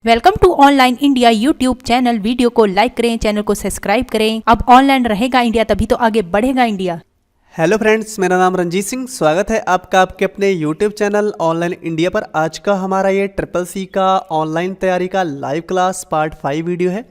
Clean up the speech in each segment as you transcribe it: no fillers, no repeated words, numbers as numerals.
Welcome to online India YouTube channel. Video को like करें, channel को सब्सक्राइब करें। अब ऑनलाइन रहेगा इंडिया, तभी तो आगे बढ़ेगा इंडिया। हेलो फ्रेंड्स, मेरा नाम रंजीत सिंह। स्वागत है आपका आपके अपने यूट्यूब चैनल ऑनलाइन इंडिया पर। आज का हमारा ये ट्रिपल सी का ऑनलाइन तैयारी का लाइव क्लास पार्ट 5 वीडियो है,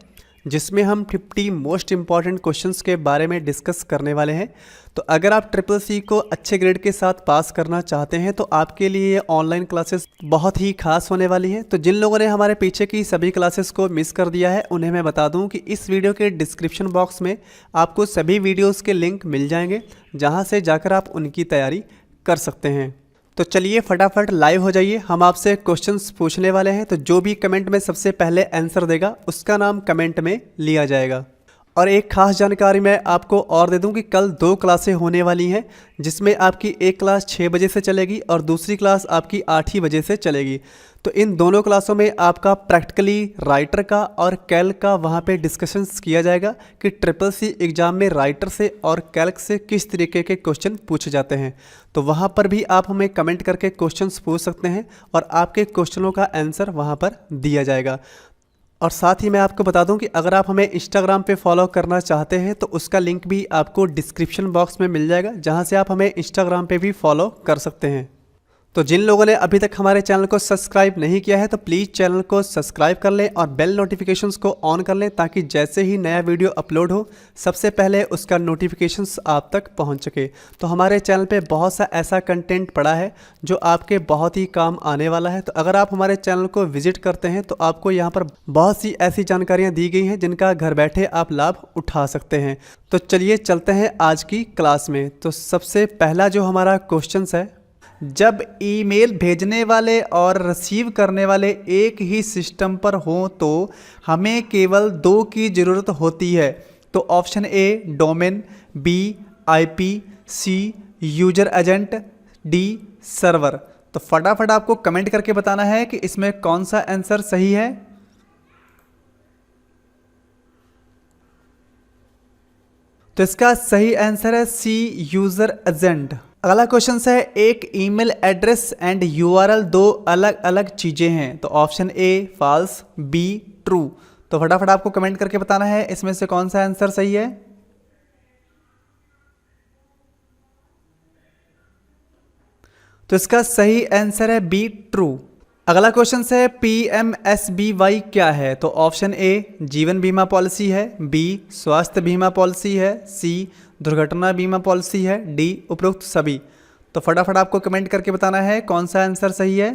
जिसमें हम 50 मोस्ट इंपॉर्टेंट क्वेश्चंस के बारे में डिस्कस करने वाले हैं। तो अगर आप ट्रिपल सी को अच्छे ग्रेड के साथ पास करना चाहते हैं तो आपके लिए ये ऑनलाइन क्लासेस बहुत ही खास होने वाली है। तो जिन लोगों ने हमारे पीछे की सभी क्लासेस को मिस कर दिया है, उन्हें मैं बता दूं कि इस वीडियो के डिस्क्रिप्शन बॉक्स में आपको सभी वीडियोस के लिंक मिल जाएंगे, जहां से जाकर आप उनकी तैयारी कर सकते हैं। तो चलिए फटाफट लाइव हो जाइए। हम आपसे क्वेश्चंस पूछने वाले हैं, तो जो भी कमेंट में सबसे पहले आंसर देगा उसका नाम कमेंट में लिया जाएगा। और एक खास जानकारी मैं आपको और दे दूं कि कल 2 क्लासें होने वाली हैं, जिसमें आपकी एक क्लास 6 बजे से चलेगी और दूसरी क्लास आपकी 8 ही बजे से चलेगी। तो इन दोनों क्लासों में आपका प्रैक्टिकली राइटर का और कैल्क का वहाँ पे डिस्कशंस किया जाएगा कि ट्रिपल सी एग्ज़ाम में राइटर से और कैल्क से किस तरीके के क्वेश्चन पूछे जाते हैं। तो वहाँ पर भी आप हमें कमेंट करके क्वेश्चंस पूछ सकते हैं और आपके क्वेश्चनों का आंसर वहाँ पर दिया जाएगा। और साथ ही मैं आपको बता दूं कि अगर आप हमें इंस्टाग्राम पे फॉलो करना चाहते हैं तो उसका लिंक भी आपको डिस्क्रिप्शन बॉक्स में मिल जाएगा, जहां से आप हमें इंस्टाग्राम पे भी फॉलो कर सकते हैं। तो जिन लोगों ने अभी तक हमारे चैनल को सब्सक्राइब नहीं किया है तो प्लीज़ चैनल को सब्सक्राइब कर लें और बेल नोटिफिकेशंस को ऑन कर लें, ताकि जैसे ही नया वीडियो अपलोड हो सबसे पहले उसका नोटिफिकेशंस आप तक पहुंच सके। तो हमारे चैनल पे बहुत सा ऐसा कंटेंट पड़ा है जो आपके बहुत ही काम आने वाला है। तो अगर आप हमारे चैनल को विजिट करते हैं तो आपको यहाँ पर बहुत सी ऐसी जानकारियाँ दी गई हैं जिनका घर बैठे आप लाभ उठा सकते हैं। तो चलिए चलते हैं आज की क्लास में। तो सबसे पहला जो हमारा क्वेश्चन है, जब ईमेल भेजने वाले और रिसीव करने वाले एक ही सिस्टम पर हों तो हमें केवल 2 की ज़रूरत होती है। तो option A domain, B IP, C user agent, D server. तो फटाफट आपको कमेंट करके बताना है कि इसमें कौन सा आंसर सही है। तो इसका सही आंसर है सी यूजर एजेंट। अगला क्वेश्चन है, एक ईमेल एड्रेस एंड यूआरएल 2 अलग अलग चीजें हैं। तो option A false, B true. तो फटाफट आपको कमेंट करके बताना है इसमें से कौन सा आंसर सही है। तो इसका सही आंसर है बी ट्रू। अगला क्वेश्चन है, पीएमएसबीवाई क्या है। तो ऑप्शन ए जीवन बीमा पॉलिसी है, बी स्वास्थ्य बीमा पॉलिसी है, सी दुर्घटना बीमा पॉलिसी है, डी उपरोक्त सभी। तो फटाफट आपको कमेंट करके बताना है कौन सा आंसर सही है।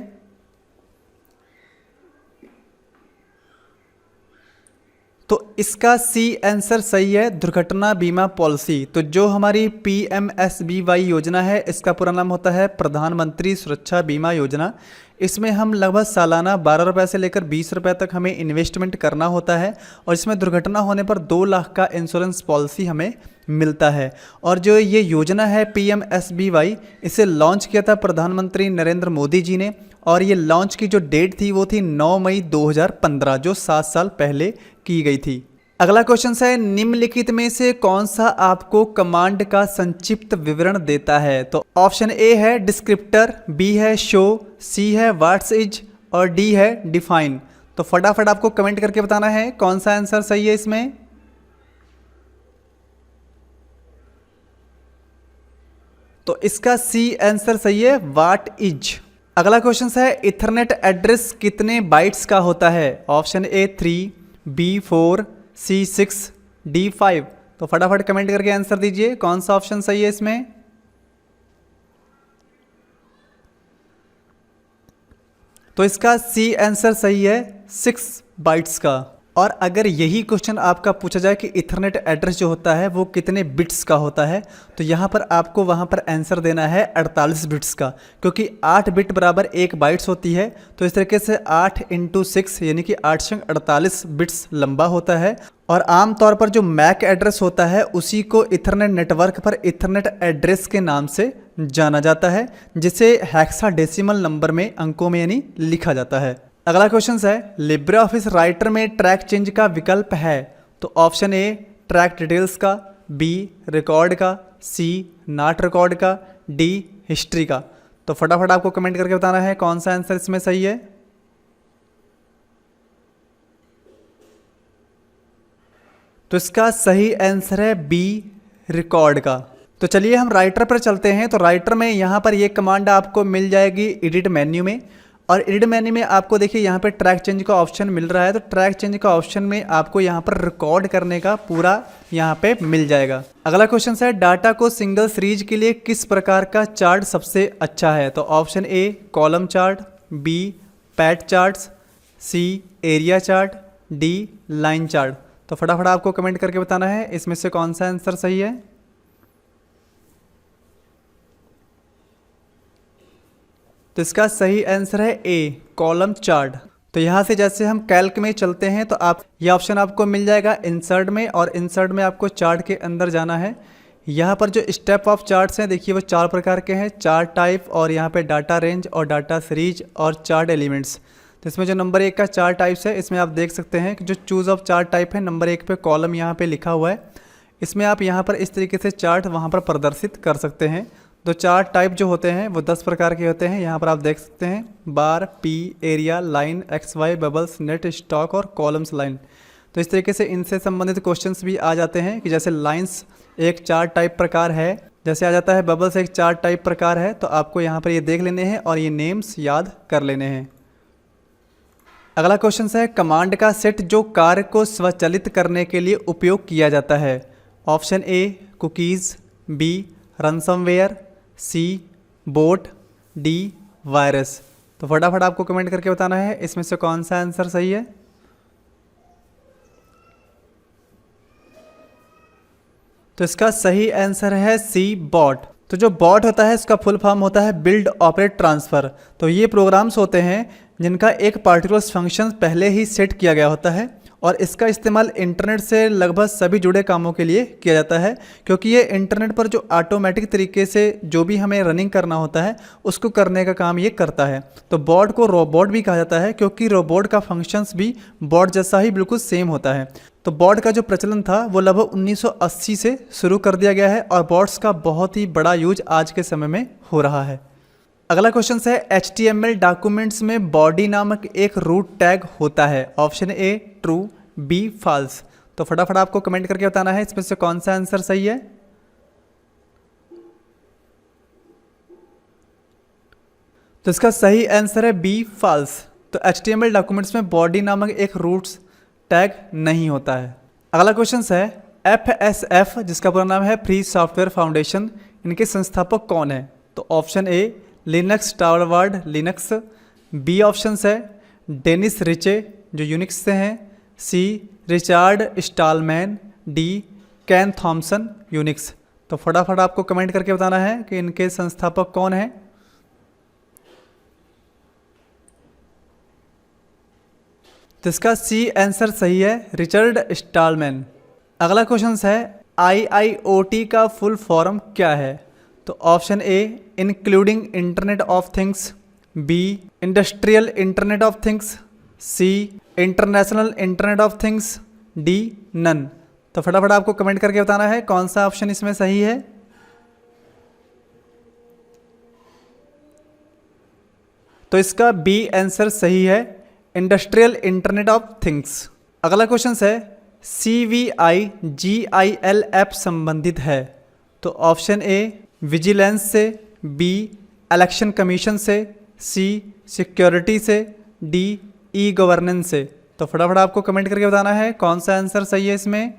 तो इसका सी आंसर सही है, दुर्घटना बीमा पॉलिसी। तो जो हमारी पीएमएसबीवाई योजना है, इसका पूरा नाम होता है प्रधानमंत्री सुरक्षा बीमा योजना। इसमें हम लगभग सालाना 12 रुपये से लेकर 20 रुपये तक हमें इन्वेस्टमेंट करना होता है और इसमें दुर्घटना होने पर 2 लाख का इंश्योरेंस पॉलिसी हमें मिलता है। और जो ये योजना है पीएमएसबीवाई, इसे लॉन्च किया था प्रधानमंत्री नरेंद्र मोदी जी ने, और ये लॉन्च की जो डेट थी वो थी 9 मई 2015, जो 7 साल पहले की गई थी। अगला क्वेश्चन है, निम्नलिखित में से कौन सा आपको कमांड का संक्षिप्त विवरण देता है। तो ऑप्शन ए है डिस्क्रिप्टर, बी है शो, सी है व्हाट्स इज और डी है डिफाइन। तो फटाफट आपको कमेंट करके बताना है कौन सा आंसर सही है इसमें। तो इसका सी आंसर सही है, व्हाट इज। अगला क्वेश्चन है, इथरनेट एड्रेस कितने बाइट्स का होता है। Option A 3, B 4, C 6, D 5। तो फटाफट कमेंट करके आंसर दीजिए कौन सा ऑप्शन सही है इसमें। तो इसका सी आंसर सही है, 6 बाइट्स का। और अगर यही क्वेश्चन आपका पूछा जाए कि इथरनेट एड्रेस जो होता है वो कितने बिट्स का होता है, तो यहाँ पर आपको वहाँ पर आंसर देना है 48 बिट्स का, क्योंकि 8 बिट बराबर 1 बाइट्स होती है। तो इस तरीके से 8 × 6 यानी कि 8 × 48 बिट्स लंबा होता है। और आमतौर पर जो मैक एड्रेस होता है उसी को इथरनेट नेटवर्क पर इथरनेट एड्रेस के नाम से जाना जाता है, जिसे हेक्साडेसिमल नंबर में अंकों में यानी लिखा जाता है। अगला क्वेश्चन है, लिब्रे ऑफिस राइटर में ट्रैक चेंज का विकल्प है। तो ऑप्शन ए ट्रैक डिटेल्स का, बी रिकॉर्ड का, सी नॉट रिकॉर्ड का, डी हिस्ट्री का। तो फटाफट आपको कमेंट करके बताना है कौन सा आंसर इसमें सही है। तो इसका सही आंसर है बी, रिकॉर्ड का। तो चलिए हम राइटर पर चलते हैं। तो राइटर में यहाँ पर ये कमांड आपको मिल जाएगी एडिट मेन्यू में, और एडिट मेन्यू में आपको देखिए यहाँ पे ट्रैक चेंज का ऑप्शन मिल रहा है। तो ट्रैक चेंज का ऑप्शन में आपको यहाँ पर रिकॉर्ड करने का पूरा यहाँ पे मिल जाएगा। अगला क्वेश्चन है, डाटा को सिंगल सीरीज के लिए किस प्रकार का चार्ट सबसे अच्छा है? तो option A column chart, B pat charts, C area chart, D line chart. तो फटाफट आपको कमेंट करके बताना है इसमें से कौन सा आंसर सही है। तो इसका सही आंसर है ए, कॉलम चार्ट। तो यहाँ से जैसे हम कैल्क में चलते हैं तो आप ये ऑप्शन आपको मिल जाएगा इंसर्ट में, और इंसर्ट में आपको चार्ट के अंदर जाना है। यहाँ पर जो स्टेप ऑफ चार्ट्स हैं देखिए वो 4 प्रकार के हैं, चार्ट टाइप, और यहाँ पे डाटा रेंज और डाटा सीरीज और चार्ट एलिमेंट्स। तो इसमें जो नंबर 1 का चार्ट टाइप्स है, इसमें आप देख सकते हैं कि जो चूज़ ऑफ चार्ट टाइप है नंबर 1 पे कॉलम यहाँ पे लिखा हुआ है। इसमें आप यहाँ पर इस तरीके से चार्ट वहाँ पर प्रदर्शित कर सकते हैं। तो चार्ट टाइप जो होते हैं वो 10 प्रकार के होते हैं। यहाँ पर आप देख सकते हैं bar, pie, area, line, X Y, bubbles, net, stock और कॉलम्स लाइन। तो इस तरीके से इनसे संबंधित क्वेश्चंस भी आ जाते हैं कि जैसे लाइंस एक चार्ट टाइप प्रकार है, जैसे आ जाता है बबल्स एक चार्ट टाइप प्रकार है। तो आपको यहाँ पर ये देख लेने हैं और ये नेम्स याद कर लेने हैं। अगला क्वेश्चन है, कमांड का सेट जो कार्य को स्वचालित करने के लिए उपयोग किया जाता है। Option A cookies, B ransomware, C bot, D virus. तो फटाफट आपको कमेंट करके बताना है इसमें से कौन सा आंसर सही है। तो इसका सही आंसर है सी, बॉट। तो जो बॉट होता है इसका फुल फॉर्म होता है बिल्ड ऑपरेट ट्रांसफ़र। तो ये प्रोग्राम्स होते हैं जिनका एक पार्टिकुलर फंक्शन पहले ही सेट किया गया होता है, और इसका इस्तेमाल इंटरनेट से लगभग सभी जुड़े कामों के लिए किया जाता है, क्योंकि ये इंटरनेट पर जो ऑटोमेटिक तरीके से जो भी हमें रनिंग करना होता है उसको करने का काम ये करता है। तो बॉट को रोबोट भी कहा जाता है, क्योंकि रोबोट का फंक्शंस भी बॉट जैसा ही बिल्कुल सेम होता है। तो बॉट का जो प्रचलन था वो लगभग 1980 से शुरू कर दिया गया है, और बॉट्स का बहुत ही बड़ा यूज आज के समय में हो रहा है। अगला क्वेश्चन है, HTML डॉक्यूमेंट्स में बॉडी नामक एक रूट टैग होता है। Option A true, B false. तो फटाफट आपको कमेंट करके बताना है इसमें से कौन सा आंसर सही है। तो इसका सही आंसर है बी फॉल्स। तो HTML डॉक्यूमेंट्स में बॉडी नामक एक रूट्स टैग नहीं होता है। अगला क्वेश्चन है, FSF जिसका पूरा नाम है फ्री सॉफ्टवेयर फाउंडेशन, इनके संस्थापक कौन है? तो option A Linux Torvald Linux, B option है डेनिस रिचे जो यूनिक्स से हैं, C Richard Stallman, D Ken Thompson Unix. तो फटाफट आपको कमेंट करके बताना है कि इनके संस्थापक कौन हैं। तो इसका सी आंसर सही है, रिचर्ड स्टॉलमैन। अगला क्वेश्चन है, IIoT का फुल फॉर्म क्या है? तो option A including internet of things, B industrial internet of things, C international internet of things, D none. तो फटाफट आपको कमेंट करके बताना है कौन सा ऑप्शन इसमें सही है। तो इसका बी आंसर सही है, इंडस्ट्रियल इंटरनेट ऑफ थिंग्स। अगला क्वेश्चन है, CVI GIL ऐप संबंधित है। तो ऑप्शन ए विजिलेंस से, बी इलेक्शन कमीशन से, सी सिक्योरिटी से, डी ई गवर्नेंस से। तो फटाफट आपको कमेंट करके बताना है कौन सा आंसर सही है इसमें।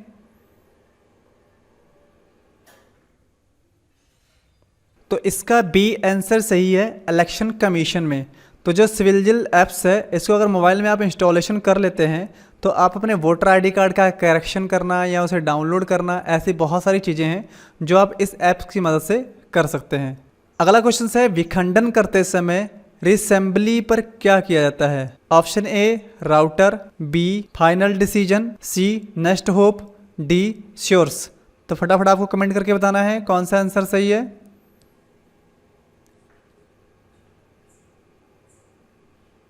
तो इसका बी आंसर सही है, इलेक्शन कमीशन में। तो जो सिविजिल ऐप्स है इसको अगर मोबाइल में आप इंस्टॉलेशन कर लेते हैं तो आप अपने वोटर आईडी कार्ड का करेक्शन करना या उसे डाउनलोड करना, ऐसी बहुत सारी चीज़ें हैं जो आप इस ऐप्स की मदद से कर सकते हैं। अगला क्वेश्चन है, विखंडन करते समय रिसेंबली पर क्या किया जाता है? Option A router, B final decision, C next hope, D sures. तो फटाफट आपको कमेंट करके बताना है कौन सा आंसर सही है।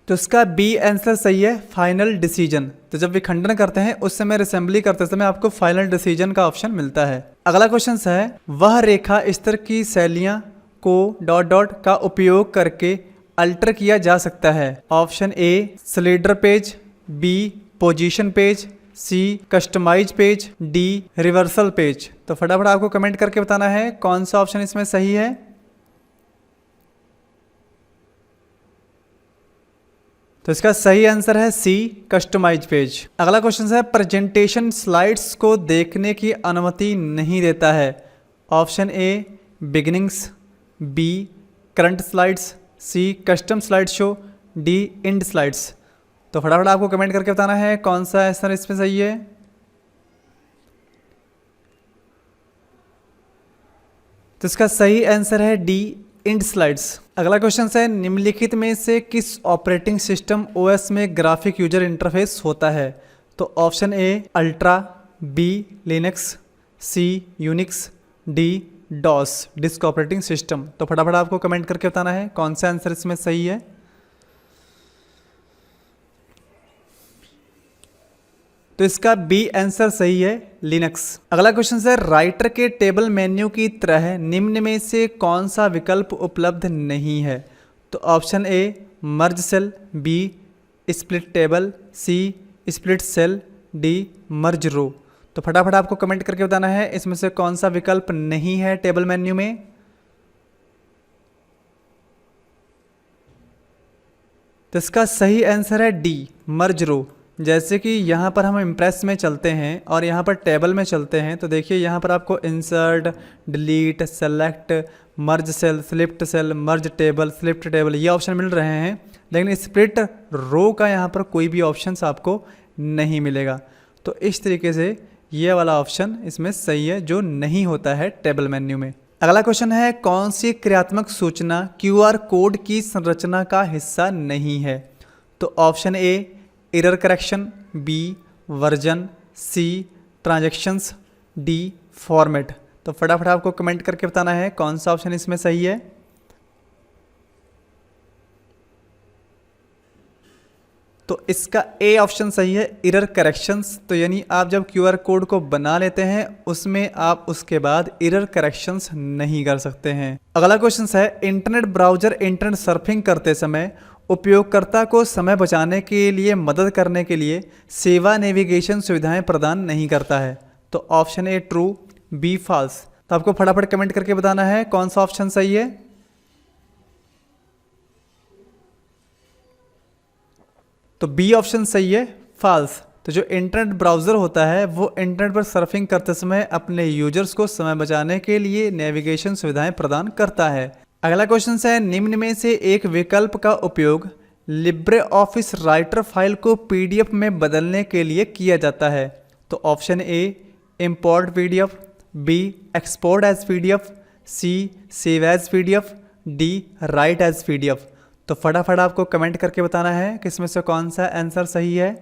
तो इसका बी आंसर सही है, फाइनल डिसीजन। तो जब विखंडन करते हैं उस समय असेंबली करते समय आपको फाइनल डिसीजन का ऑप्शन मिलता है। अगला क्वेश्चन है, वह रेखा स्तर की शैलियाँ को डॉट डॉट का उपयोग करके अल्टर किया जा सकता है। Option A slider page, B position page, C customize page, D reversal page. तो फटाफट आपको कमेंट करके बताना है कौन सा ऑप्शन इसमें सही है। तो इसका सही आंसर है सी कस्टमाइज पेज। अगला क्वेश्चन है प्रेजेंटेशन स्लाइड्स को देखने की अनुमति नहीं देता है। Option A beginnings, B current slides, C custom slide show, D end slides. तो फटाफट आपको कमेंट करके बताना है कौन सा आंसर इसमें सही है। तो इसका सही आंसर है डी इंड स्लाइड्स। अगला क्वेश्चन है निम्नलिखित में से किस ऑपरेटिंग सिस्टम ओएस में ग्राफिक यूजर इंटरफेस होता है। तो option A ultra, B Linux, C Unix, D DOS disk operating system. तो फटाफट आपको कमेंट करके बताना है कौन सा आंसर इसमें सही है। तो इसका बी आंसर सही है लिनक्स। अगला क्वेश्चन है राइटर के टेबल मेन्यू की तरह निम्न में से कौन सा विकल्प उपलब्ध नहीं है। तो option A merge cell, B split table, C split cell, D merge row. तो फटाफट आपको कमेंट करके बताना है इसमें से कौन सा विकल्प नहीं है टेबल मेन्यू में। तो इसका सही आंसर है डी मर्ज रो। जैसे कि यहाँ पर हम इम्प्रेस में चलते हैं और यहाँ पर टेबल में चलते हैं, तो देखिए यहाँ पर आपको insert, delete, select, merge cell, split cell, merge table, split table ये ऑप्शन मिल रहे हैं, लेकिन स्प्लिट रो का यहाँ पर कोई भी ऑप्शन आपको नहीं मिलेगा। तो इस तरीके से ये वाला ऑप्शन इसमें सही है जो नहीं होता है टेबल मेन्यू में। अगला क्वेश्चन है कौन सी क्रियात्मक सूचना क्यूआर कोड की संरचना का हिस्सा नहीं है। तो option A error correction, B version, C transactions, D format. तो फटाफट आपको कमेंट करके बताना है कौन सा ऑप्शन इसमें सही है। तो इसका ए ऑप्शन सही है एरर करेक्शंस। तो यानी आप जब क्यूआर कोड को बना लेते हैं उसमें आप उसके बाद एरर करेक्शंस नहीं कर सकते हैं। अगला क्वेश्चन है इंटरनेट ब्राउजर इंटरनेट सर्फिंग करते समय उपयोगकर्ता को समय बचाने के लिए मदद करने के लिए सेवा नेविगेशन सुविधाएं प्रदान नहीं करता है। तो option A true, B false. तो आपको फटाफट कमेंट करके बताना है कौन सा ऑप्शन सही है। तो बी ऑप्शन सही है फॉल्स। तो जो इंटरनेट ब्राउज़र होता है वो इंटरनेट पर सर्फिंग करते समय अपने यूजर्स को समय बचाने के लिए नेविगेशन सुविधाएं प्रदान करता है। अगला क्वेश्चन है निम्न में से एक विकल्प का उपयोग लिब्रे ऑफिस राइटर फाइल को पीडीएफ में बदलने के लिए किया जाता है। तो option A import PDF, B export as PDF, C save as PDF, D write as PDF. तो फटाफट आपको कमेंट करके बताना है कि इसमें से कौन सा आंसर सही है।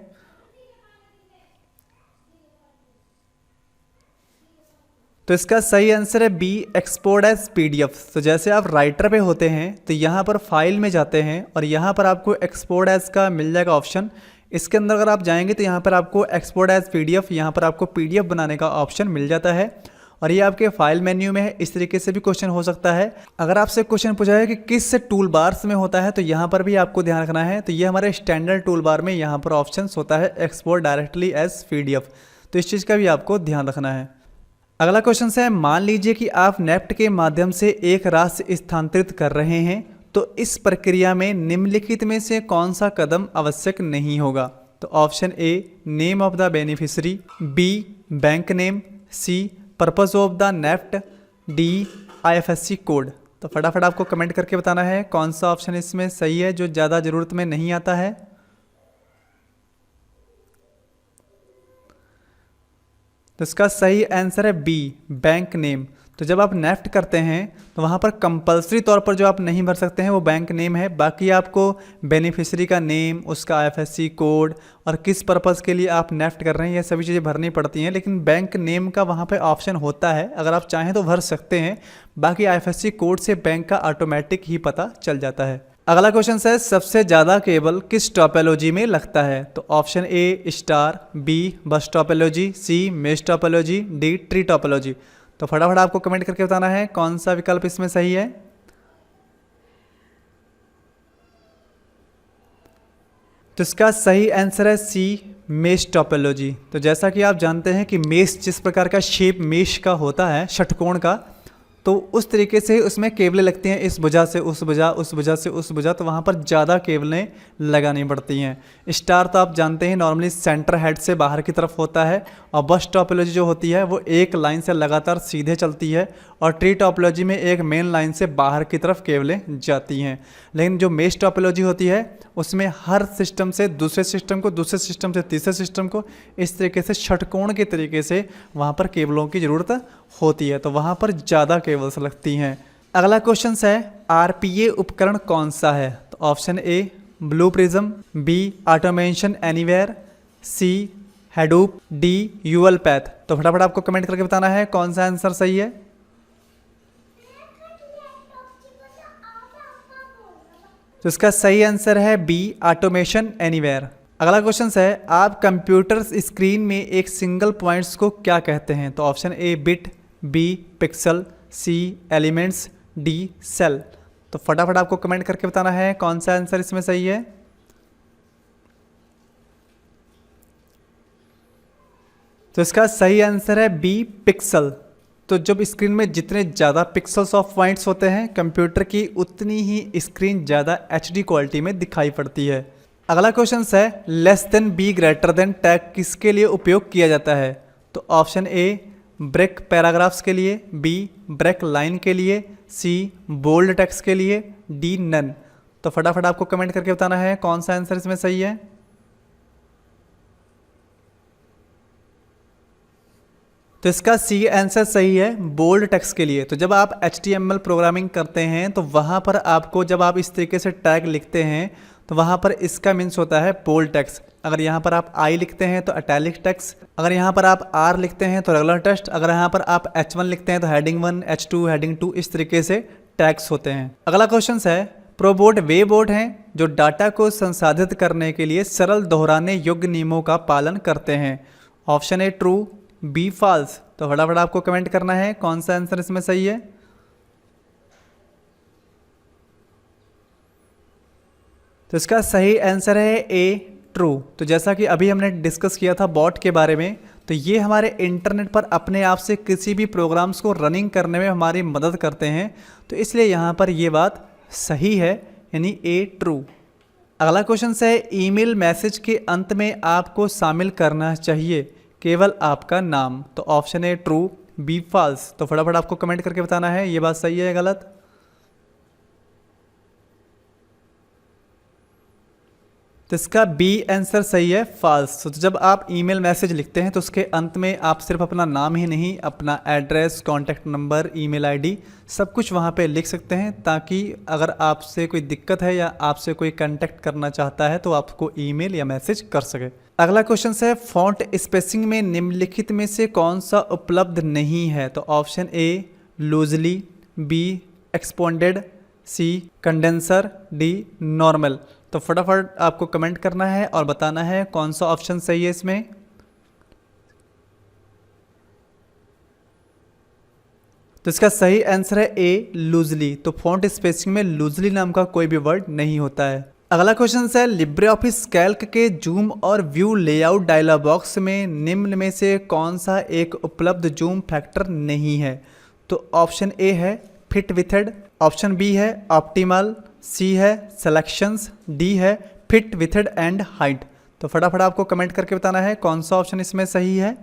तो इसका सही आंसर है बी एक्सपोर्ट एज पीडीएफ। तो जैसे आप राइटर पे होते हैं तो यहाँ पर फाइल में जाते हैं और यहाँ पर आपको एक्सपोर्ट एज का मिल जाएगा ऑप्शन। इसके अंदर अगर आप जाएंगे तो यहाँ पर आपको एक्सपोर्ट एज पीडीएफ, यहाँ पर आपको पीडीएफ बनाने का ऑप्शन मिल जाता है और ये आपके फाइल मेन्यू में है। इस तरीके से भी क्वेश्चन हो सकता है। अगर आपसे क्वेश्चन पूछा है कि किस टूल बार्स में होता है तो यहाँ पर भी आपको ध्यान रखना है। तो ये हमारे स्टैंडर्ड टूल बार में यहाँ पर ऑप्शन होता है एक्सपोर्ट डायरेक्टली एज पीडीएफ। तो इस चीज़ का भी आपको ध्यान रखना है। अगला क्वेश्चन है मान लीजिए कि आप नेफ्ट के माध्यम से एक राशि स्थानांतरित कर रहे हैं, तो इस प्रक्रिया में निम्नलिखित में से कौन सा कदम आवश्यक नहीं होगा। तो option A name of the beneficiary, B bank name, C purpose of the NEFT, D IFSC code. तो फटाफट आपको कमेंट करके बताना है कौन सा ऑप्शन इसमें सही है जो ज़्यादा ज़रूरत में नहीं आता है। तो इसका सही आंसर है बी बैंक नेम। तो जब आप नेफ्ट करते हैं तो वहाँ पर कंपलसरी तौर पर जो आप नहीं भर सकते हैं वो बैंक नेम है। बाकी आपको बेनिफिशियरी का नेम, उसका आईएफएससी कोड और किस पर्पज़ के लिए आप नेफ्ट कर रहे हैं ये सभी चीज़ें भरनी पड़ती हैं। लेकिन बैंक नेम का वहाँ पे ऑप्शन होता है, अगर आप चाहें तो भर सकते हैं। बाकी आईएफएससी कोड से बैंक का ऑटोमेटिक ही पता चल जाता है। अगला क्वेश्चन है सबसे ज़्यादा केबल किस टोपोलॉजी में लगता है। तो option A star, B bus topology, C mesh topology, D tree topology. तो फटाफट आपको कमेंट करके बताना है कौन सा विकल्प इसमें सही है। तो इसका सही आंसर है सी, मेश टोपोलॉजी। तो जैसा कि आप जानते हैं कि मेश जिस प्रकार का शेप मेश का होता है, षटकोण का, तो उस तरीके से उसमें केबलें लगती हैं, इस भुजा से उस भुजा, उस भुजा से उस भुजा, तो वहाँ पर ज़्यादा केबलें लगानी पड़ती हैं। स्टार तो आप जानते हैं नॉर्मली सेंटर हेड से बाहर की तरफ होता है, और बस टोपोलॉजी जो होती है वो एक लाइन से लगातार सीधे चलती है, और ट्री टोपोलॉजी में एक मेन लाइन से बाहर की तरफ केबलें जाती हैं। लेकिन जो मेश टोपोलॉजी होती है उसमें हर सिस्टम से दूसरे सिस्टम को, दूसरे सिस्टम से तीसरे सिस्टम को, इस तरीके से षटकोण के तरीके से वहाँ पर केबलों की ज़रूरत होती है, तो वहाँ पर ज़्यादा केबल्स लगती हैं। अगला क्वेश्चन है आरपीए उपकरण कौन सा है? तो option A Blue Prism, B Automation Anywhere, C Hadoop, D UiPath. तो फटाफट आपको कमेंट करके बताना है कौन सा आंसर सही है। तो इसका सही आंसर है बी ऑटोमेशन एनीवेयर। अगला क्वेश्चन है आप कंप्यूटर स्क्रीन में एक सिंगल पॉइंट्स को क्या कहते हैं? तो option A bit, B pixel, C elements, D cell. तो फटाफट आपको कमेंट करके बताना है कौन सा आंसर इसमें सही है। तो इसका सही आंसर है बी पिक्सल। तो जब स्क्रीन में जितने ज़्यादा पिक्सल्स ऑफ पॉइंट्स होते हैं कंप्यूटर की, उतनी ही स्क्रीन ज़्यादा एचडी क्वालिटी में दिखाई पड़ती है। अगला क्वेश्चन है less than be greater than tag किसके लिए उपयोग किया जाता है? तो ऑप्शन ए ब्रेक पैराग्राफ्स के लिए, बी ब्रेक लाइन के लिए, सी बोल्ड टेक्स्ट के लिए, डी नन। तो फटाफट आपको कमेंट करके बताना है कौन सा आंसर इसमें सही है। तो इसका सी आंसर सही है, बोल्ड टेक्स्ट के लिए। तो जब आप HTML प्रोग्रामिंग करते हैं तो वहाँ पर आपको जब आप इस तरीके से टैग लिखते हैं तो वहाँ पर इसका मीन्स होता है बोल्ड टेक्स्ट। अगर यहाँ पर आप आई लिखते हैं तो इटैलिक टेक्स्ट, अगर यहाँ पर आप आर लिखते हैं तो रेगुलर टेक्स्ट, अगर यहाँ पर आप H1 लिखते हैं तो हेडिंग 1, H2, हेडिंग 2, इस तरीके से टैग्स होते हैं। अगला क्वेश्चन है प्रोबोर्ड वे बोर्ड हैं जो डाटा को संसाधित करने के लिए सरल दोहराने योग्य नियमों का पालन करते हैं। Option A true, B false. तो फटाफट आपको कमेंट करना है कौन सा आंसर इसमें सही है। तो इसका सही आंसर है ए ट्रू। तो जैसा कि अभी हमने डिस्कस किया था बॉट के बारे में, तो ये हमारे इंटरनेट पर अपने आप से किसी भी प्रोग्राम्स को रनिंग करने में हमारी मदद करते हैं, तो इसलिए यहाँ पर ये बात सही है, यानी ए ट्रू। अगला क्वेश्चन है ईमेल मैसेज के अंत में आपको शामिल करना चाहिए केवल आपका नाम। तो option A true, B false. तो फटाफट आपको कमेंट करके बताना है ये बात सही है या गलत। तो इसका बी आंसर सही है, फॉल्स। तो जब आप ईमेल मैसेज लिखते हैं तो उसके अंत में आप सिर्फ अपना नाम ही नहीं, अपना address, contact number, email ID सब कुछ वहाँ पे लिख सकते हैं, ताकि अगर आपसे कोई दिक्कत है या आपसे कोई कांटेक्ट करना चाहता है तो आपको ईमेल या मैसेज कर सके। अगला क्वेश्चन है फॉन्ट स्पेसिंग में निम्नलिखित में से कौन सा उपलब्ध नहीं है? तो option A loosely, B expanded, C condenser, D normal. तो फटाफट आपको कमेंट करना है और बताना है कौन सा ऑप्शन सही है इसमें। तो इसका सही आंसर है ए लूजली। तो फॉन्ट स्पेसिंग में लूजली नाम का कोई भी वर्ड नहीं होता है। अगला क्वेश्चन है लिब्रे ऑफिस कैल्क के जूम और व्यू लेआउट डायलॉग बॉक्स में निम्न में से कौन सा एक उपलब्ध जूम फैक्टर नहीं है? तो ऑप्शन ए है फिट विथेड, ऑप्शन बी है ऑप्टिमल, सी है सिलेक्शंस, डी है फिट विथेड एंड हाइट। तो फटाफट आपको कमेंट करके बताना है कौन सा ऑप्शन इसमें सही है।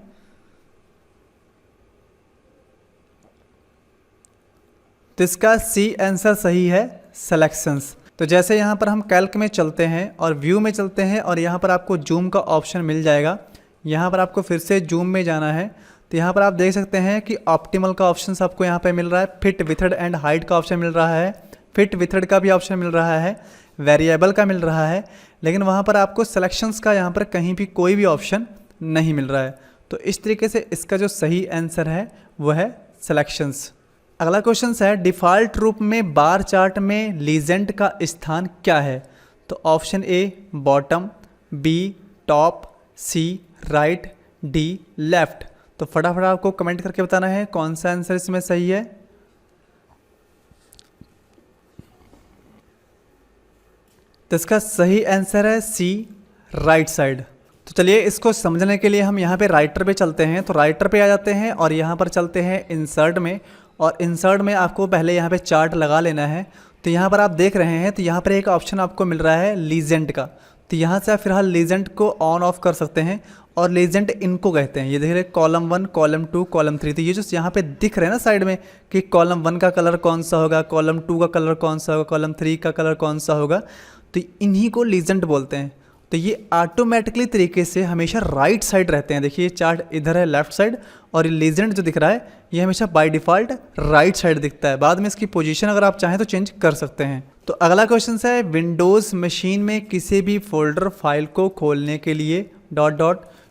तो इसका सी आंसर सही है, सिलेक्शंस। तो जैसे यहाँ पर हम कैल्क में चलते हैं और व्यू में चलते हैं और यहाँ पर आपको जूम का ऑप्शन मिल जाएगा। यहाँ पर आपको फिर से जूम में जाना है, तो यहाँ पर आप देख सकते हैं कि ऑप्टिमल का ऑप्शन आपको यहाँ पे मिल रहा है, फिट विथेड एंड हाइट का ऑप्शन मिल रहा है, फिट विथेड का भी ऑप्शन मिल रहा है, वेरिएबल का मिल रहा है, लेकिन वहाँ पर आपको सिलेक्शंस का यहाँ पर कहीं भी कोई भी ऑप्शन नहीं मिल रहा है। तो इस तरीके से इसका जो सही आंसर है वो है सिलेक्शंस। अगला क्वेश्चन है डिफ़ॉल्ट रूप में बार चार्ट में लीजेंड का स्थान क्या है? तो option A bottom, B top, C right, D left. तो फटाफट आपको कमेंट करके बताना है कौन सा आंसर इसमें सही है। तो इसका सही आंसर है सी राइट साइड। तो चलिए इसको समझने के लिए हम यहाँ पे राइटर पे चलते हैं। तो राइटर पे आ जाते हैं और यहाँ पर चलते हैं इंसर्ट में, और इंसर्ट में आपको पहले यहाँ पे चार्ट लगा लेना है। तो यहाँ पर आप देख रहे हैं तो यहाँ पर एक ऑप्शन आपको मिल रहा है लीजेंड का। तो यहाँ से आप फिलहाल लीजेंड को ऑन ऑफ कर सकते हैं, और लीजेंड इनको कहते हैं, ये देख रहे कॉलम 1, कॉलम 2, कॉलम 3। तो ये जो यहाँ पे दिख रहे हैं ना साइड में कि कॉलम 1 का कलर कौन सा होगा, कॉलम 2 का कलर कौन सा होगा, कॉलम 3 का कलर कौन सा होगा, तो इन्हीं को लीजेंड बोलते हैं। तो ये ऑटोमेटिकली तरीके से हमेशा राइट साइड रहते हैं। देखिए चार्ट इधर है लेफ्ट साइड, और ये लीजेंड जो दिख रहा है ये हमेशा बाय डिफ़ॉल्ट राइट साइड दिखता है। बाद में इसकी पोजीशन अगर आप चाहें तो चेंज कर सकते हैं। तो अगला क्वेश्चन है, विंडोज़ मशीन में किसी भी फोल्डर फाइल को खोलने के लिए ...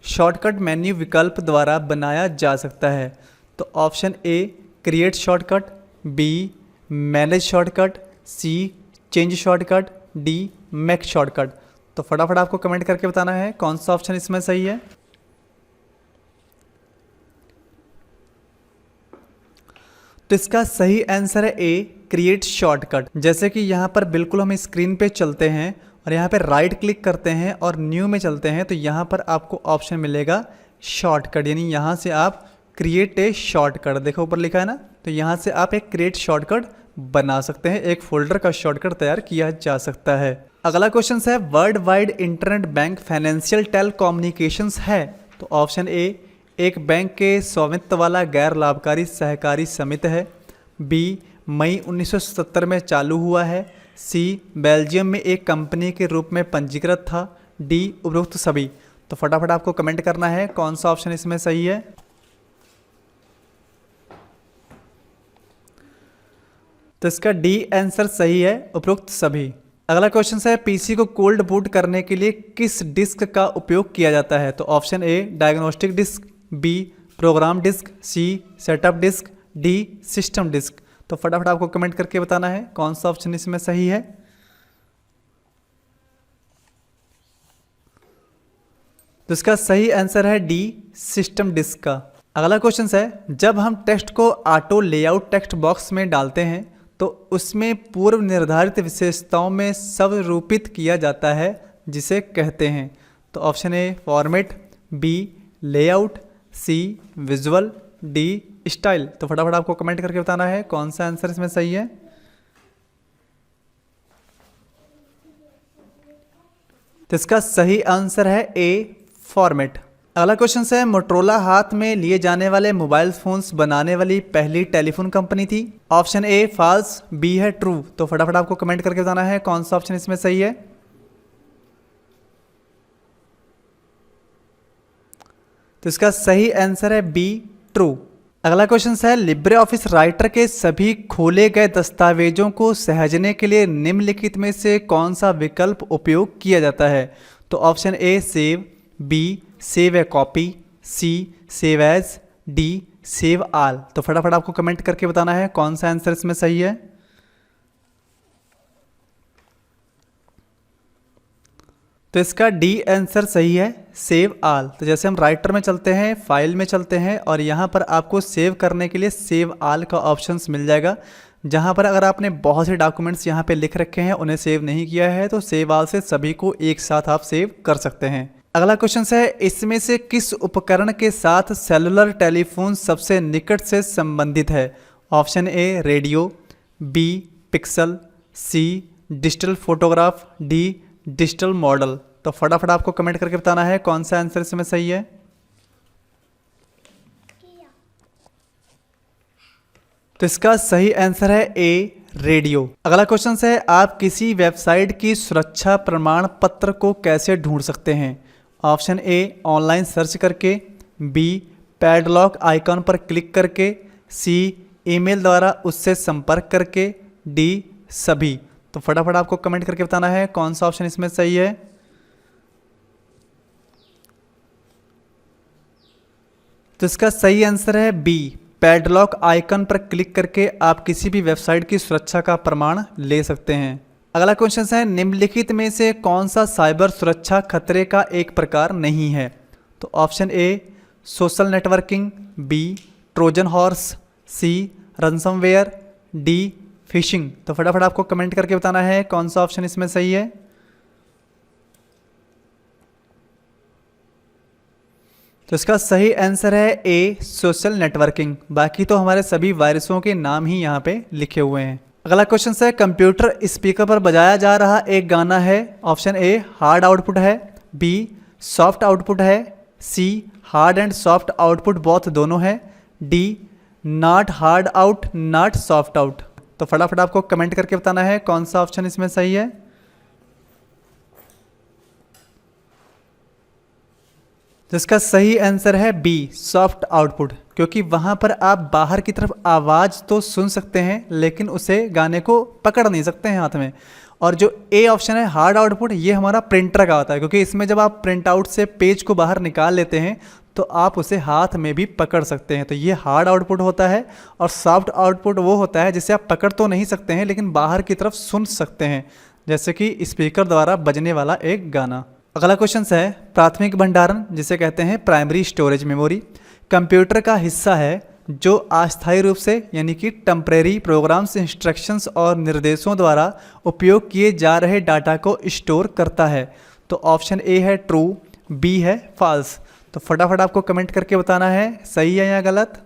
शॉर्टकट मेन्यू विकल्प द्वारा बनाया जा सकता है। तो option A create shortcut, B manage shortcut, C change shortcut, D make shortcut. तो फटाफट आपको कमेंट करके बताना है कौन सा ऑप्शन इसमें सही है। तो इसका आंसर आंसर है ए क्रिएट शॉर्टकट। जैसे कि यहाँ पर बिल्कुल हम स्क्रीन पे चलते हैं और यहाँ पे राइट क्लिक करते हैं और न्यू में चलते हैं, तो यहाँ पर आपको ऑप्शन मिलेगा शॉर्टकट, यानी यहाँ से आप क्रिएट ए शॉर्टकट, देखो ऊपर लिखा है ना, तो यहाँ से आप एक क्रिएट शॉर्टकट बना सकते हैं, एक फोल्डर का शॉर्टकट तैयार किया जा सकता है। अगला क्वेश्चन है, world wide internet bank financial telecommunications है। तो ऑप्शन ए एक बैंक के स्वामित्व वाला गैर लाभकारी सहकारी समिति है, बी मई 1977 में चालू हुआ है, सी बेल्जियम में एक कंपनी के रूप में पंजीकृत था, डी उपरोक्त सभी। तो फटाफट आपको कमेंट करना है कौन सा ऑप्शन इसमें सही है। तो इसका डी आंसर सही है, उपरोक्त सभी। अगला क्वेश्चन है, पीसी को कोल्ड बूट करने के लिए किस डिस्क का उपयोग किया जाता है। तो option A diagnostic disk, B program disk, C setup disk, D system disk. तो फटाफट आपको कमेंट करके बताना है कौन सा ऑप्शन इसमें सही है। तो इसका सही आंसर है डी सिस्टम डिस्क का। अगला क्वेश्चन है, जब हम टेक्स्ट को ऑटो लेआउट टेक्स्ट बॉक्स में डालते हैं तो उसमें पूर्व निर्धारित विशेषताओं में स्वरूपित किया जाता है जिसे कहते हैं। तो option A format, B layout, C visual, D style. तो फटाफट आपको कमेंट करके बताना है कौन सा आंसर इसमें सही है। तो इसका सही आंसर है ए फॉर्मेट। अगला क्वेश्चन है, मोटरोला हाथ में लिए जाने वाले मोबाइल फोन्स बनाने वाली पहली टेलीफोन कंपनी थी। ऑप्शन ए फॉल्स, बी है ट्रू। तो फटाफट आपको कमेंट करके बताना है कौन सा ऑप्शन इसमें सही है। तो इसका सही आंसर है बी ट्रू। अगला क्वेश्चन है, लिब्रे ऑफिस राइटर के सभी खोले गए दस्तावेजों को सहेजने के लिए निम्नलिखित में से कौन सा विकल्प उपयोग किया जाता है। तो option A save, B save a copy, C save as, D save all. तो फटाफट आपको कमेंट करके बताना है कौन सा आंसर इसमें सही है। तो इसका डी आंसर सही है, सेव आल। तो जैसे हम राइटर में चलते हैं, फाइल में चलते हैं और यहाँ पर आपको सेव करने के लिए सेव आल का ऑप्शंस मिल जाएगा। जहाँ पर अगर आपने बहुत से डॉक्यूमेंट्स यहाँ पे लिख रखे हैं, उन्हें सेव नहीं किया है, तो सेव आल से सभी को एक साथ आप सेव कर सकते हैं। अगला क्वेश्चन है, इसमें से किस उपकरण के साथ सेलुलर टेलीफोन सबसे निकट से संबंधित है। Option A radio, B pixel, C digital photograph, D digital model. तो फटाफट आपको कमेंट करके बताना है कौन सा आंसर इसमें सही है। तो इसका सही आंसर है ए रेडियो। अगला क्वेश्चन है, आप किसी वेबसाइट की सुरक्षा प्रमाण पत्र को कैसे ढूंढ सकते हैं। ऑप्शन ए ऑनलाइन सर्च करके, बी पैडलॉक आइकॉन पर क्लिक करके, सी ईमेल द्वारा उससे संपर्क करके, डी सभी। तो फटाफट आपको कमेंट करके बताना है कौन सा ऑप्शन इसमें सही है। तो इसका सही आंसर है बी पैडलॉक आइकन पर क्लिक करके आप किसी भी वेबसाइट की सुरक्षा का प्रमाण ले सकते हैं। अगला क्वेश्चन है, निम्नलिखित में से कौन सा साइबर सुरक्षा खतरे का एक प्रकार नहीं है। तो option A social networking, B Trojan horse, C ransomware, D phishing. तो फटाफट आपको कमेंट करके बताना है कौन सा ऑप्शन इसमें सही है। तो इसका सही आंसर है ए, सोशल नेटवर्किंग। बाकी तो हमारे सभी वायरसों के नाम ही यहाँ पे लिखे हुए हैं। अगला क्वेश्चन है, कंप्यूटर स्पीकर पर बजाया जा रहा एक गाना है। ऑप्शन ए हार्ड आउटपुट है, बी सॉफ्ट आउटपुट है, C hard and soft output both दोनों है, D not hard out not soft out. तो फटाफट आपको कमेंट करके बताना है कौन सा ऑप्शन इसमें सही है। तो इसका सही आंसर है बी, सॉफ्ट आउटपुट, क्योंकि वहाँ पर आप बाहर की तरफ आवाज़ तो सुन सकते हैं लेकिन उसे गाने को पकड़ नहीं सकते हैं हाथ में। और जो ए ऑप्शन है हार्ड आउटपुट, ये हमारा प्रिंटर का होता है, क्योंकि इसमें जब आप प्रिंट आउट से पेज को बाहर निकाल लेते हैं तो आप उसे हाथ में भी पकड़ सकते हैं। तो ये हार्ड आउटपुट होता है। और सॉफ्ट आउटपुट वो होता है जिसे आप पकड़ तो नहीं सकते हैं लेकिन बाहर की तरफ सुन सकते हैं, जैसे कि स्पीकर द्वारा बजने वाला एक गाना। अगला क्वेश्चन है, प्राथमिक भंडारण जिसे कहते हैं प्राइमरी स्टोरेज मेमोरी, कंप्यूटर का हिस्सा है जो अस्थायी रूप से यानी कि टेम्परेरी प्रोग्राम्स, इंस्ट्रक्शंस और निर्देशों द्वारा उपयोग किए जा रहे डाटा को स्टोर करता है। तो ऑप्शन ए है ट्रू, बी है फॉल्स। तो फटाफट आपको कमेंट करके बताना है सही है या गलत।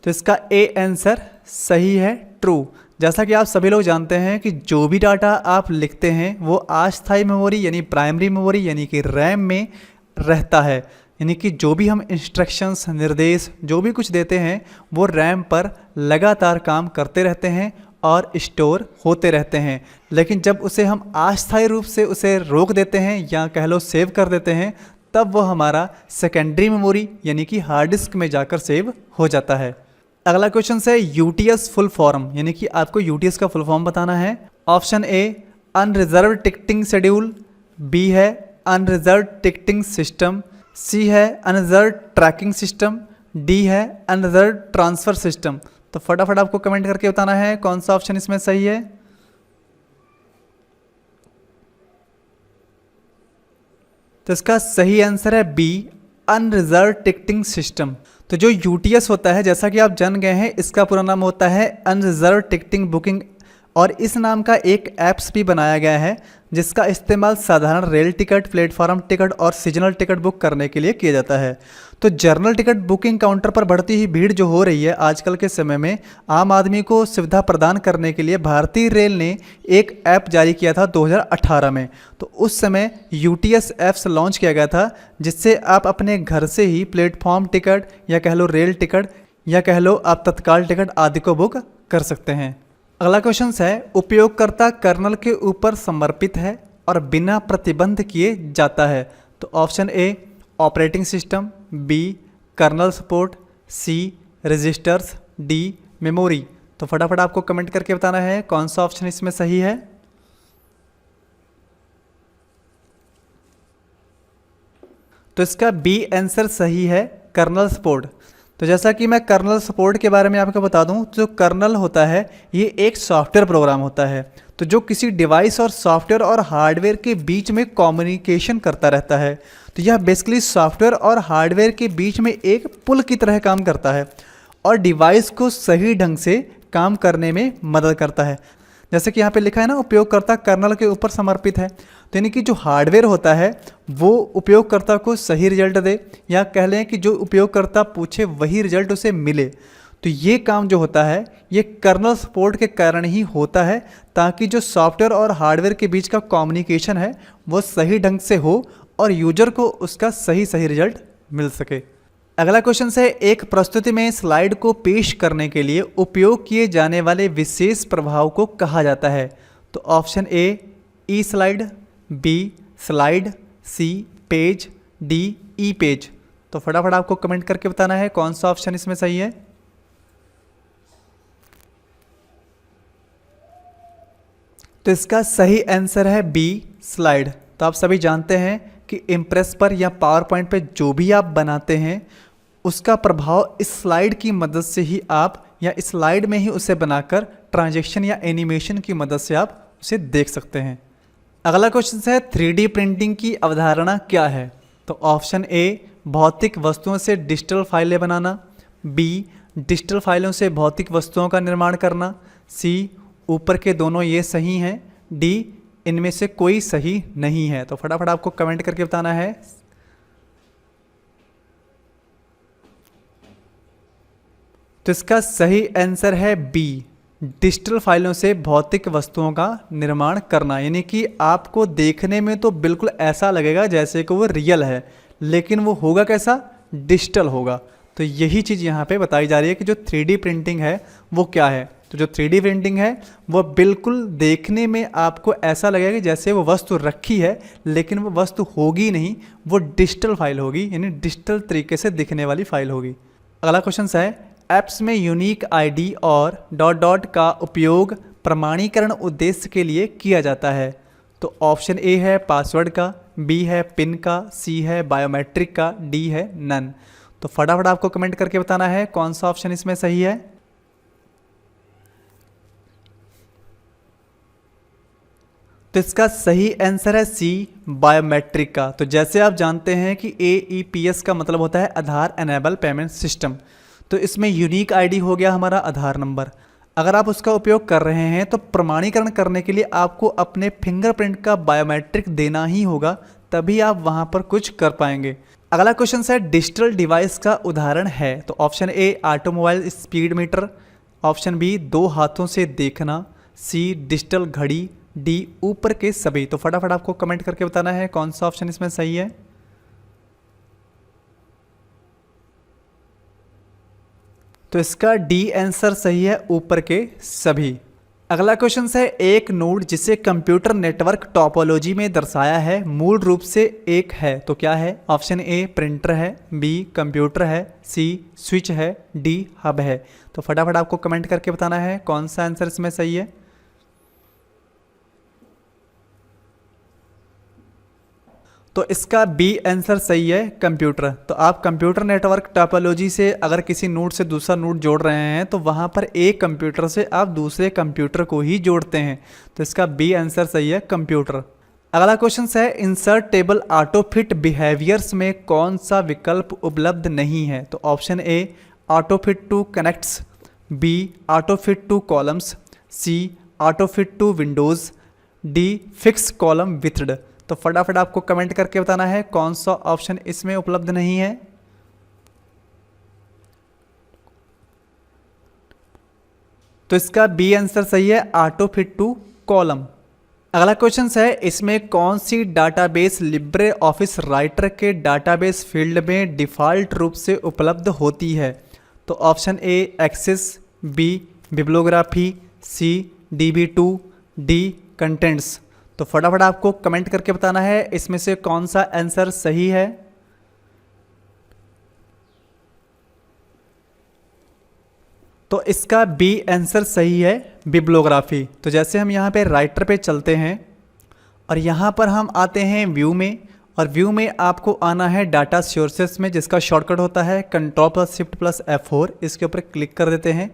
तो इसका ए आंसर सही है, ट्रू। जैसा कि आप सभी लोग जानते हैं कि जो भी डाटा आप लिखते हैं वो अस्थायी मेमोरी यानी प्राइमरी मेमोरी यानी कि रैम में रहता है। यानी कि जो भी हम इंस्ट्रक्शंस, निर्देश जो भी कुछ देते हैं वो रैम पर लगातार काम करते रहते हैं और स्टोर होते रहते हैं। लेकिन जब उसे हम अस्थायी रूप से उसे रोक देते हैं या कह लो सेव कर देते हैं, तब वो हमारा सेकेंडरी मेमोरी यानी कि हार्ड डिस्क में जाकर सेव हो जाता है। अगला क्वेश्चन है, यूटीएस फुल फॉर्म यानी कि आपको यूटीएस का फुल फॉर्म बताना है। Option A unreserve ticketing schedule, B है अनरिजर्व टिकटिंग सिस्टम, सी है अनरिजर्व ट्रैकिंग सिस्टम, डी है अनरिजर्व ट्रांसफर सिस्टम। तो फटाफट आपको कमेंट करके बताना है कौन सा ऑप्शन इसमें सही है। तो इसका सही आंसर है बी, अनरिजर्व टिकटिंग सिस्टम। तो जो यूटीएस होता है, जैसा कि आप जान गए हैं, इसका पूरा नाम होता है अनरिजर्व टिकटिंग बुकिंग। और इस नाम का एक ऐप्स भी बनाया गया है जिसका इस्तेमाल साधारण रेल टिकट, प्लेटफॉर्म टिकट और सीजनल टिकट बुक करने के लिए किया जाता है। तो जर्नल टिकट बुकिंग काउंटर पर बढ़ती हुई भीड़ जो हो रही है आजकल के समय में, आम आदमी को सुविधा प्रदान करने के लिए भारतीय रेल ने एक ऐप जारी किया था 2018 में। तो उस समय यूटीएस ऐप्स लॉन्च किया गया था जिससे आप अपने घर से ही प्लेटफॉर्म टिकट या कह लो रेल टिकट या कह लो आप तत्काल टिकट आदि को बुक कर सकते हैं। अगला क्वेश्चन है, उपयोगकर्ता कर्नल के ऊपर समर्पित है और बिना प्रतिबंध किए जाता है। तो option A operating system, B kernel support, C registers, D memory. तो फटाफट आपको कमेंट करके बताना है कौन सा ऑप्शन इसमें सही है। तो इसका बी आंसर सही है, कर्नल सपोर्ट। तो जैसा कि मैं कर्नल सपोर्ट के बारे में आपको बता दूं, जो कर्नल होता है ये एक सॉफ्टवेयर प्रोग्राम होता है तो जो किसी डिवाइस और सॉफ्टवेयर और हार्डवेयर के बीच में कम्युनिकेशन करता रहता है। तो यह बेसिकली सॉफ्टवेयर और हार्डवेयर के बीच में एक पुल की तरह काम करता है और डिवाइस को सही ढंग से काम करने में मदद करता है। जैसे कि यहाँ पे लिखा है ना, उपयोगकर्ता कर्नल के ऊपर समर्पित है। तो यानी कि जो हार्डवेयर होता है वो उपयोगकर्ता को सही रिजल्ट दे, या कह लें कि जो उपयोगकर्ता पूछे वही रिजल्ट उसे मिले। तो ये काम जो होता है ये कर्नल सपोर्ट के कारण ही होता है, ताकि जो सॉफ्टवेयर और हार्डवेयर के बीच का कम्युनिकेशन है वो सही ढंग से हो और यूजर को उसका सही रिजल्ट मिल सके। अगला क्वेश्चन है, एक प्रस्तुति में स्लाइड को पेश करने के लिए उपयोग किए जाने वाले विशेष प्रभाव को कहा जाता है। तो option A E slide, B slide, C page, D E page. तो फटाफट आपको कमेंट करके बताना है कौन सा ऑप्शन इसमें सही है। तो इसका सही आंसर है बी स्लाइड। तो आप सभी जानते हैं कि इम्प्रेस पर या पावर पॉइंट पर जो भी आप बनाते हैं उसका प्रभाव इस स्लाइड की मदद से ही आप, या इस स्लाइड में ही उसे बनाकर ट्रांजैक्शन या एनिमेशन की मदद से आप उसे देख सकते हैं। अगला क्वेश्चन है, 3D प्रिंटिंग की अवधारणा क्या है। तो ऑप्शन ए भौतिक वस्तुओं से डिजिटल फाइलें बनाना, बी डिजिटल फाइलों से भौतिक वस्तुओं का निर्माण करना, सी ऊपर के दोनों ये सही हैं, डी इनमें से कोई सही नहीं है। तो फटाफट आपको कमेंट करके बताना है। तो इसका सही आंसर है बी, डिजिटल फाइलों से भौतिक वस्तुओं का निर्माण करना। यानी कि आपको देखने में तो बिल्कुल ऐसा लगेगा जैसे कि वो रियल है, लेकिन वो होगा कैसा, डिजिटल होगा। तो यही चीज़ यहाँ पे बताई जा रही है कि जो 3D प्रिंटिंग है वो क्या है। तो जो 3D प्रिंटिंग है वो बिल्कुल देखने में आपको ऐसा लगेगा कि जैसे वो वस्तु रखी है, लेकिन वो वस्तु होगी नहीं, वो डिजिटल फाइल होगी, यानी डिजिटल तरीके से दिखने वाली फाइल होगी। अगला क्वेश्चन है, ऐप्स में यूनिक आईडी और ... का उपयोग प्रमाणीकरण उद्देश्य के लिए किया जाता है। तो ऑप्शन ए है पासवर्ड का, बी है पिन का, सी है बायोमेट्रिक का, डी है नन। तो फटाफट आपको कमेंट करके बताना है कौन सा ऑप्शन इसमें सही है। तो इसका सही आंसर है सी, बायोमेट्रिक का। तो जैसे आप जानते हैं कि AEPS का मतलब होता है आधार एनेबल पेमेंट सिस्टम। तो इसमें यूनिक आईडी हो गया हमारा आधार नंबर। अगर आप उसका उपयोग कर रहे हैं तो प्रमाणीकरण करने के लिए आपको अपने फिंगरप्रिंट का बायोमेट्रिक देना ही होगा, तभी आप वहां पर कुछ कर पाएंगे। अगला क्वेश्चन है, डिजिटल डिवाइस का उदाहरण है। तो option A automobile speed meter, option B 2 हाथों से देखना, सी डिजिटल घड़ी, डी ऊपर के सभी। तो फटाफट आपको कमेंट करके बताना है कौन सा ऑप्शन इसमें सही है। तो इसका डी आंसर सही है, ऊपर के सभी। अगला क्वेश्चन है, एक नोड जिसे कंप्यूटर नेटवर्क टोपोलॉजी में दर्शाया है मूल रूप से एक है। तो क्या है? ऑप्शन ए प्रिंटर है, बी कंप्यूटर है, सी स्विच है, डी हब है। तो फटाफट आपको कमेंट करके बताना है कौन सा आंसर इसमें सही है। तो इसका बी आंसर सही है, कंप्यूटर। तो आप कंप्यूटर नेटवर्क टोपोलॉजी से अगर किसी नोड से दूसरा नोड जोड़ रहे हैं तो वहाँ पर एक कंप्यूटर से आप दूसरे कंप्यूटर को ही जोड़ते हैं। तो इसका बी आंसर सही है, कंप्यूटर। अगला क्वेश्चन है, insert table auto fit behaviours में कौन सा विकल्प उपलब्ध नहीं है। तो option A auto fit to contents, B auto fit to columns, C auto fit to windows, D fix column width. तो फटाफट आपको कमेंट करके बताना है कौन सा ऑप्शन इसमें उपलब्ध नहीं है। तो इसका बी आंसर सही है, ऑटो फिट टू कॉलम। अगला क्वेश्चन है, इसमें कौन सी डाटाबेस लिब्रे ऑफिस राइटर के डाटाबेस फील्ड में डिफ़ॉल्ट रूप से उपलब्ध होती है। तो option A access, B bibliography, C DB2, D contents. तो फटाफट आपको कमेंट करके बताना है इसमें से कौन सा आंसर सही है। तो इसका बी आंसर सही है, बिब्लियोग्राफी। तो जैसे हम यहाँ पे राइटर पे चलते हैं और यहाँ पर हम आते हैं व्यू में, और व्यू में आपको आना है डाटा सोर्सेस में, जिसका शॉर्टकट होता है Ctrl+Shift+F4। इसके ऊपर क्लिक कर देते हैं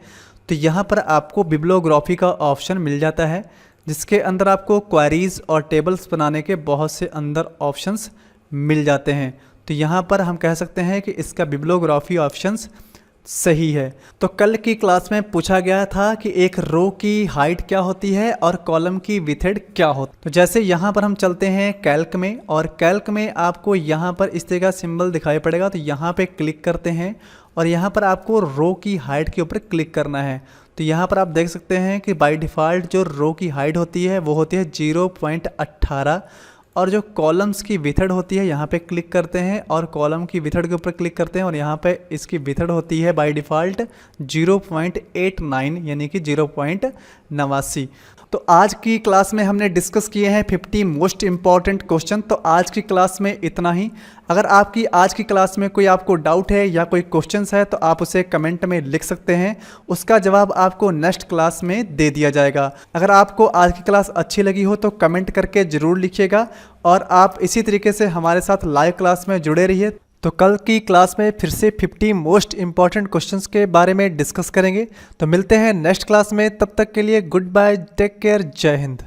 तो यहाँ पर आपको बिब्लियोग्राफी का ऑप्शन मिल जाता है, जिसके अंदर आपको क्वेरीज और टेबल्स बनाने के बहुत से अंदर ऑप्शंस मिल जाते हैं। तो यहाँ पर हम कह सकते हैं कि इसका बिब्लियोग्राफी ऑप्शंस सही है। तो कल की क्लास में पूछा गया था कि एक रो की हाइट क्या होती है और कॉलम की विथेड क्या होती है। तो जैसे यहाँ पर हम चलते हैं कैल्क में, और कैल्क में आपको यहाँ पर इस तरह का सिंबल दिखाई पड़ेगा। तो यहाँ पे क्लिक करते हैं और यहाँ पर आपको रो की हाइट के ऊपर क्लिक करना है। तो यहाँ पर आप देख सकते हैं कि बाय डिफ़ॉल्ट जो रो की हाइट होती है वो होती है 0.18, और जो कॉलम्स की विथड होती है यहाँ पे क्लिक करते हैं और कॉलम की विथड के ऊपर क्लिक करते हैं और यहाँ पे इसकी विथड होती है बाय डिफ़ॉल्ट 0.89 यानी कि 0.89। तो आज की क्लास में हमने डिस्कस किए हैं 50 मोस्ट इम्पॉर्टेंट क्वेश्चन। तो आज की क्लास में इतना ही। अगर आपकी आज की क्लास में कोई आपको डाउट है या कोई क्वेश्चंस है तो आप उसे कमेंट में लिख सकते हैं, उसका जवाब आपको नेक्स्ट क्लास में दे दिया जाएगा। अगर आपको आज की क्लास अच्छी लगी हो तो कमेंट करके ज़रूर लिखिएगा, और आप इसी तरीके से हमारे साथ लाइव क्लास में जुड़े रहिए। तो कल की क्लास में फिर से 50 मोस्ट इंपॉर्टेंट क्वेश्चंस के बारे में डिस्कस करेंगे। तो मिलते हैं नेक्स्ट क्लास में, तब तक के लिए गुड बाय, टेक केयर, जय हिंद।